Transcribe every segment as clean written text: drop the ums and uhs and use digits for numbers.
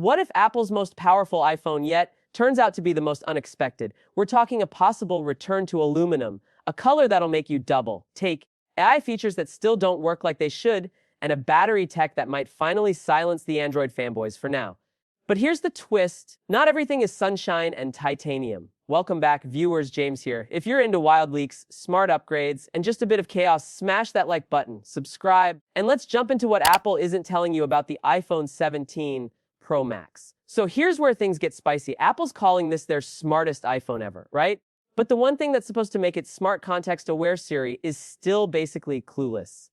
What if Apple's most powerful iPhone yet turns out to be the most unexpected? We're talking a possible return to aluminum, a color that'll make you double take, AI features that still don't work like they should, and a battery tech that might finally silence the Android fanboys for now. But here's the twist. Not everything is sunshine and titanium. Welcome back, viewers. James here. If you're into wild leaks, smart upgrades, and just a bit of chaos, smash that like button, subscribe, and let's jump into what Apple isn't telling you about the iPhone 17 Pro Max. So here's where things get spicy. Apple's calling this their smartest iPhone ever, right? But the one thing that's supposed to make it smart, context-aware Siri, is still basically clueless.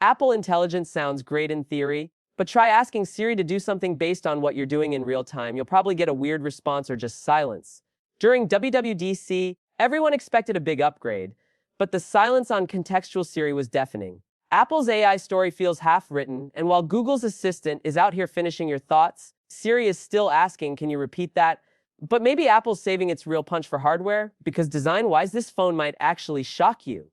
Apple Intelligence sounds great in theory, but try asking Siri to do something based on what you're doing in real time. You'll probably get a weird response or just silence. During WWDC, everyone expected a big upgrade, but the silence on contextual Siri was deafening. Apple's AI story feels half-written, and while Google's Assistant is out here finishing your thoughts, Siri is still asking, can you repeat that? But maybe Apple's saving its real punch for hardware, because design-wise, this phone might actually shock you.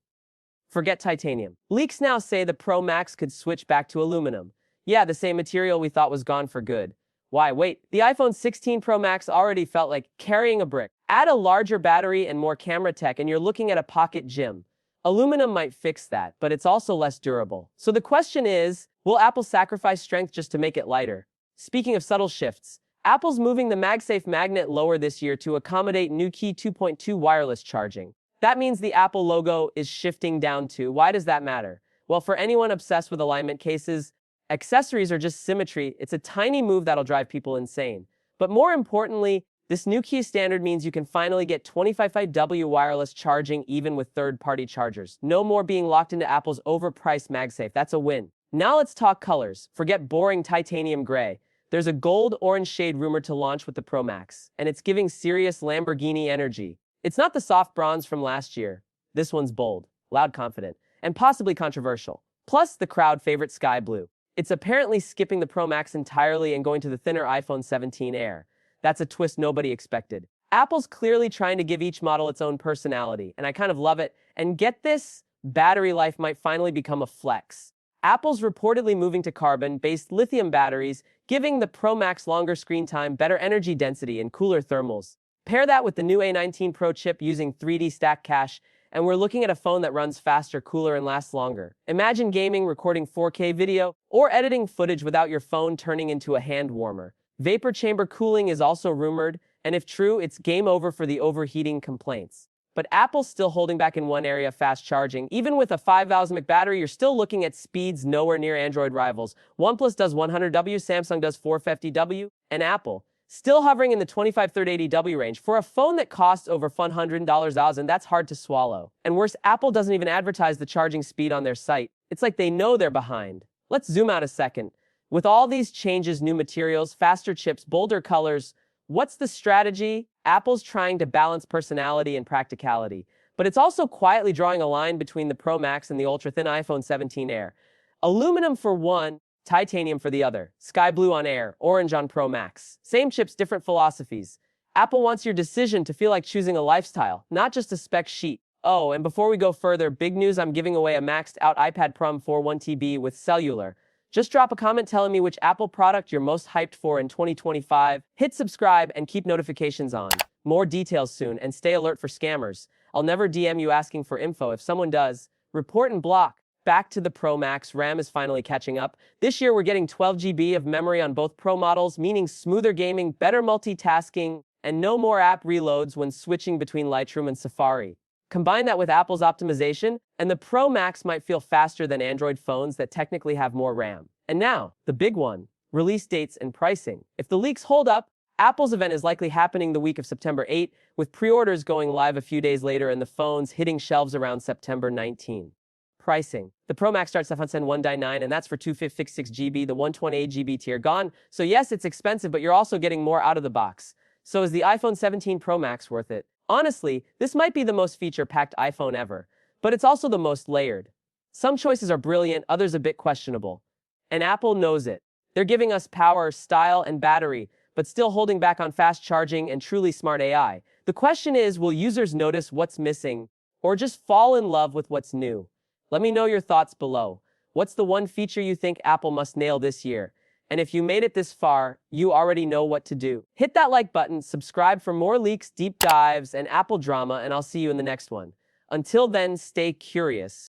Forget titanium. Leaks now say the Pro Max could switch back to aluminum. Yeah, the same material we thought was gone for good. Why, wait, the iPhone 16 Pro Max already felt like carrying a brick. Add a larger battery and more camera tech, and you're looking at a pocket gym. Aluminum might fix that, but it's also less durable. So the question is, will Apple sacrifice strength just to make it lighter? Speaking of subtle shifts, Apple's moving the MagSafe magnet lower this year to accommodate new Key 2.2 wireless charging. That means the Apple logo is shifting down too. Why does that matter? Well, for anyone obsessed with alignment cases, accessories are just symmetry. It's a tiny move that'll drive people insane. But more importantly, this new key standard means you can finally get 25W wireless charging even with third-party chargers. No more being locked into Apple's overpriced MagSafe. That's a win. Now let's talk colors. Forget boring titanium gray. There's a gold-orange shade rumored to launch with the Pro Max, and it's giving serious Lamborghini energy. It's not the soft bronze from last year. This one's bold, loud, confident, and possibly controversial. Plus the crowd favorite sky blue. It's apparently skipping the Pro Max entirely and going to the thinner iPhone 17 Air. That's a twist nobody expected. Apple's clearly trying to give each model its own personality, and I kind of love it. And get this, battery life might finally become a flex. Apple's reportedly moving to carbon-based lithium batteries, giving the Pro Max longer screen time, better energy density, and cooler thermals. Pair that with the new A19 Pro chip using 3D stacked cache, and we're looking at a phone that runs faster, cooler, and lasts longer. Imagine gaming, recording 4K video, or editing footage without your phone turning into a hand warmer. Vapor chamber cooling is also rumored, and if true, it's game over for the overheating complaints. But Apple's still holding back in one area, fast charging. Even with a 5,000 mAh battery, you're still looking at speeds nowhere near Android rivals. OnePlus does 100W, Samsung does 450W, and Apple still hovering in the 25-30-80W range. For a phone that costs over $100,000, that's hard to swallow. And worse, Apple doesn't even advertise the charging speed on their site. It's like they know they're behind. Let's zoom out a second. With all these changes, new materials, faster chips, bolder colors, what's the strategy? Apple's trying to balance personality and practicality, but it's also quietly drawing a line between the Pro Max and the ultra-thin iPhone 17 Air. Aluminum for one, titanium for the other. Sky blue on Air, orange on Pro Max. Same chips, different philosophies. Apple wants your decision to feel like choosing a lifestyle, not just a spec sheet. Oh, and before we go further, big news, I'm giving away a maxed-out iPad Pro 41TB with cellular. Just drop a comment telling me which Apple product you're most hyped for in 2025. Hit subscribe and keep notifications on. More details soon, and stay alert for scammers. I'll never DM you asking for info. If someone does, report and block. Back to the Pro Max, RAM is finally catching up. This year we're getting 12GB of memory on both Pro models, meaning smoother gaming, better multitasking, and no more app reloads when switching between Lightroom and Safari. Combine that with Apple's optimization, and the Pro Max might feel faster than Android phones that technically have more RAM. And now, the big one, release dates and pricing. If the leaks hold up, Apple's event is likely happening the week of September 8, with pre-orders going live a few days later and the phones hitting shelves around September 19. Pricing. The Pro Max starts at $199, and that's for 256GB, the 128GB tier gone. So yes, it's expensive, but you're also getting more out of the box. So is the iPhone 17 Pro Max worth it? Honestly, this might be the most feature-packed iPhone ever, but it's also the most layered. Some choices are brilliant, others a bit questionable. And Apple knows it. They're giving us power, style, and battery, but still holding back on fast charging and truly smart AI. The question is, will users notice what's missing, or just fall in love with what's new? Let me know your thoughts below. What's the one feature you think Apple must nail this year? And if you made it this far, you already know what to do. Hit that like button, subscribe for more leaks, deep dives, and Apple drama, and I'll see you in the next one. Until then, stay curious.